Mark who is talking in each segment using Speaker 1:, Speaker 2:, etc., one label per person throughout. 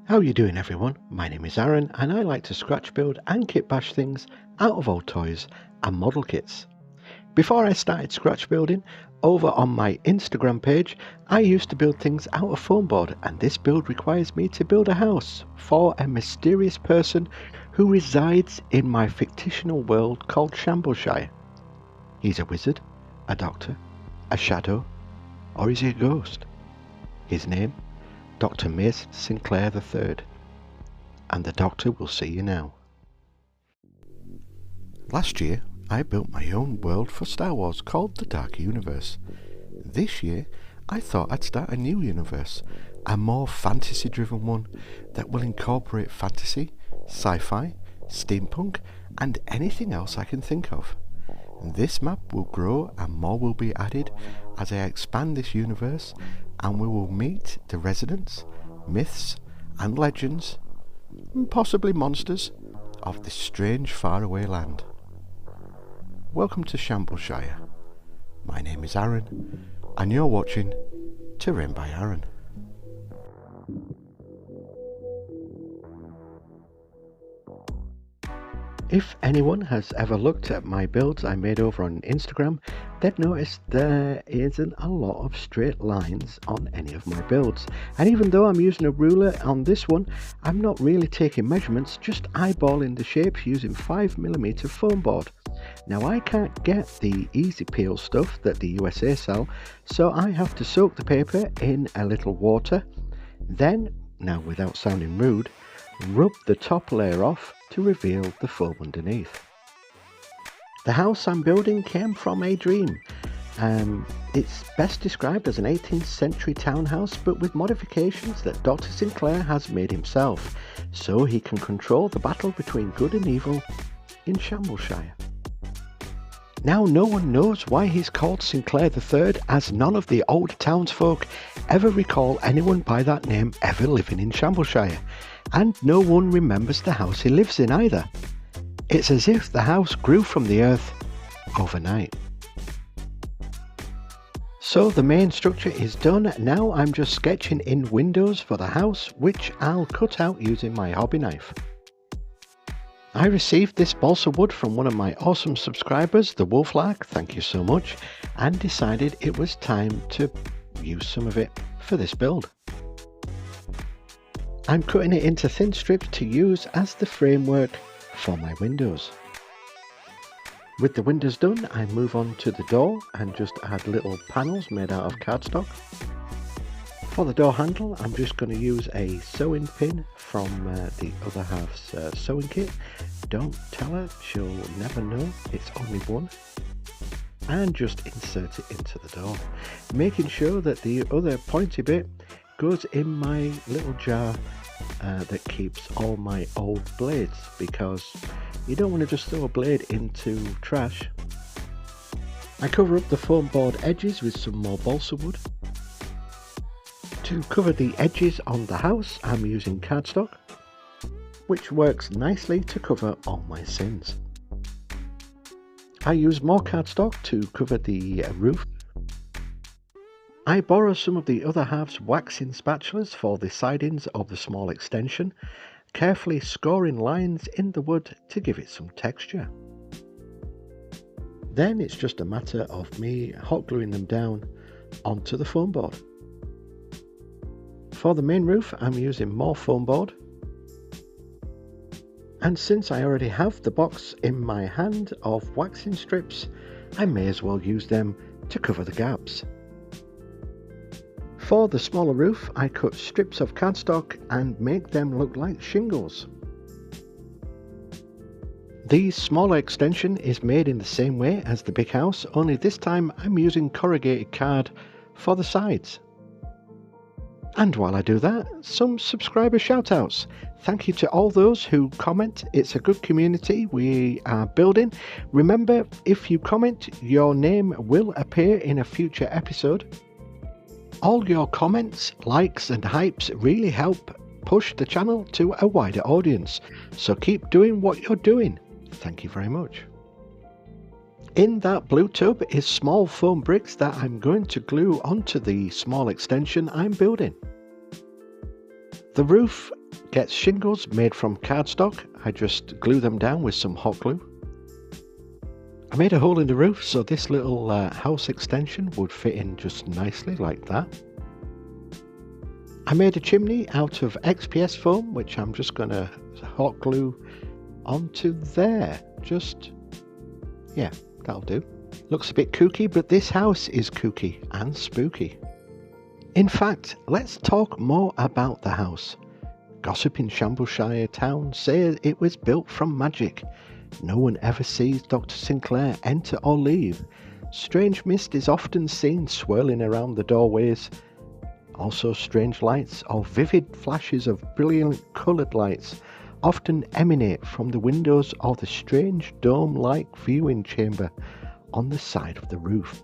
Speaker 1: How you doing everyone? My name is Aaron and I like to scratch build and kit bash things out of old toys and model kits. Before I started scratch building, over on my Instagram page I used to build things out of foam board, and this build requires me to build a house for a mysterious person who resides in my fictional world called Shambleshire. He's a wizard, a doctor, a shadow, or is he a ghost? His name? Dr. Mason Sinclair III, and the Doctor will see you now. Last year I built my own world for Star Wars called the Dark Universe. This year I thought I'd start a new universe, a more fantasy driven one that will incorporate fantasy, sci-fi, steampunk and anything else I can think of. This map will grow and more will be added as I expand this universe, and we will meet the residents, myths and legends, and possibly monsters, of this strange faraway land. Welcome to Shambleshire. My name is Aaron, and you're watching Terrain by Aaron. If anyone has ever looked at my builds I made over on Instagram, they'd notice there isn't a lot of straight lines on any of my builds. And even though I'm using a ruler on this one, I'm not really taking measurements, just eyeballing the shapes using 5mm foam board. Now I can't get the easy peel stuff that the USA sell, so I have to soak the paper in a little water. Then, now without sounding rude, rub the top layer off to reveal the foam underneath. The house I'm building came from a dream. It's best described as an 18th century townhouse, but with modifications that Dr. Sinclair has made himself, so he can control the battle between good and evil in Shambleshire. Now no one knows why he's called Sinclair III, as none of the old townsfolk ever recall anyone by that name ever living in Shambleshire, and no one remembers the house he lives in either. It's as if the house grew from the earth overnight. So the main structure is done. Now I'm just sketching in windows for the house, which I'll cut out using my hobby knife. I received this balsa wood from one of my awesome subscribers, the Wolflark, thank you so much, and decided it was time to use some of it for this build. I'm cutting it into thin strips to use as the framework for my windows. With the windows done, I move on to the door and just add little panels made out of cardstock. For the door handle, I'm just going to use a sewing pin from the other half's sewing kit. Don't tell her, she'll never know, it's only one. And just insert it into the door, making sure that the other pointy bit goes in my little jar that keeps all my old blades, because you don't want to just throw a blade into trash. I cover up the foam board edges with some more balsa wood. To cover the edges on the house, I'm using cardstock, which works nicely to cover all my sins. I use more cardstock to cover the roof. I borrow some of the other half's waxing spatulas for the sidings of the small extension, carefully scoring lines in the wood to give it some texture. Then it's just a matter of me hot gluing them down onto the foam board. For the main roof, I'm using more foam board. And since I already have the box in my hand of waxing strips, I may as well use them to cover the gaps. For the smaller roof, I cut strips of cardstock and make them look like shingles. The smaller extension is made in the same way as the big house, only this time I'm using corrugated card for the sides. And while I do that, some subscriber shoutouts. Thank you to all those who comment. It's a good community we are building. Remember, if you comment, your name will appear in a future episode. All your comments, likes and hypes really help push the channel to a wider audience. So keep doing what you're doing. Thank you very much. In that blue tub is small foam bricks that I'm going to glue onto the small extension I'm building. The roof gets shingles made from cardstock. I just glue them down with some hot glue. I made a hole in the roof so this little house extension would fit in just nicely like that. I made a chimney out of XPS foam, which I'm just going to hot glue onto there. Yeah, that'll do. Looks a bit kooky, but this house is kooky and spooky. In fact, let's talk more about the house. Gossip in Shambleshire town says it was built from magic. No one ever sees Dr. Sinclair enter or leave. Strange mist is often seen swirling around the doorways. Also strange lights or vivid flashes of brilliant coloured lights often emanate from the windows or the strange dome-like viewing chamber on the side of the roof.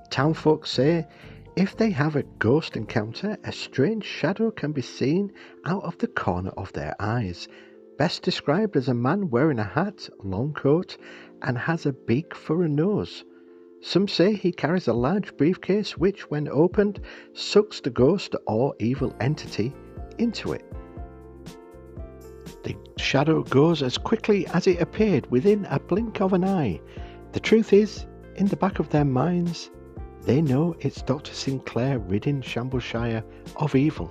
Speaker 1: Townfolk say if they have a ghost encounter, a strange shadow can be seen out of the corner of their eyes, best described as a man wearing a hat, long coat, and has a beak for a nose. Some say he carries a large briefcase which, when opened, sucks the ghost or evil entity into it. The shadow goes as quickly as it appeared, within a blink of an eye. The truth is, in the back of their minds, they know it's Dr. Sinclair ridding Shambleshire of evil.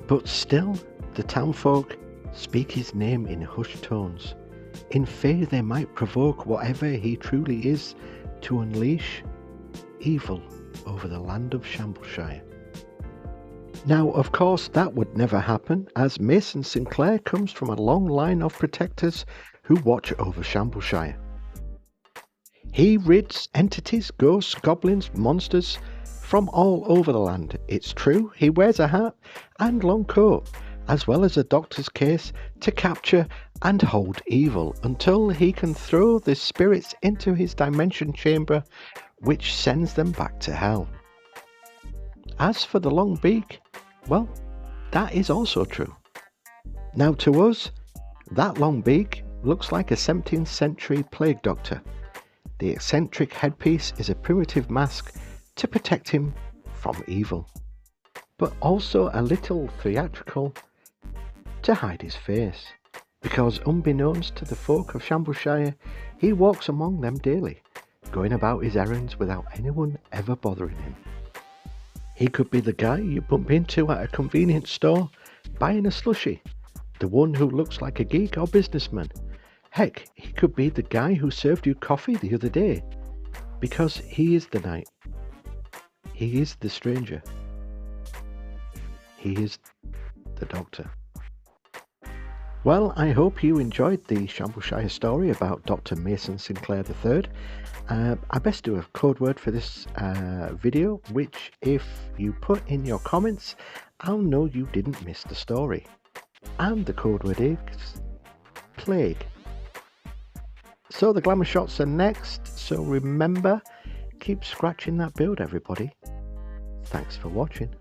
Speaker 1: But still, the townfolk speak his name in hushed tones, in fear they might provoke whatever he truly is to unleash evil over the land of Shambleshire. Now, of course, that would never happen, as Mason Sinclair comes from a long line of protectors who watch over Shambleshire. He rids entities, ghosts, goblins, monsters from all over the land. It's true, he wears a hat and long coat, as well as a doctor's case to capture and hold evil until he can throw the spirits into his dimension chamber, which sends them back to hell. As for the long beak, well, that is also true. Now to us, that long beak looks like a 17th century plague doctor. The eccentric headpiece is a primitive mask to protect him from evil, but also a little theatrical to hide his face, because unbeknownst to the folk of Shambleshire, he walks among them daily, going about his errands without anyone ever bothering him. He could be the guy you bump into at a convenience store buying a slushie, the one who looks like a geek or businessman. Heck, he could be the guy who served you coffee the other day, because he is the knight. He is the stranger. He is the doctor. Well, I hope you enjoyed the Shambleshire story about Dr. Mason Sinclair III. I best do a code word for this video, which if you put in your comments, I'll know you didn't miss the story. And the code word is plague. So the glamour shots are next, so remember, keep scratching that build, everybody. Thanks for watching.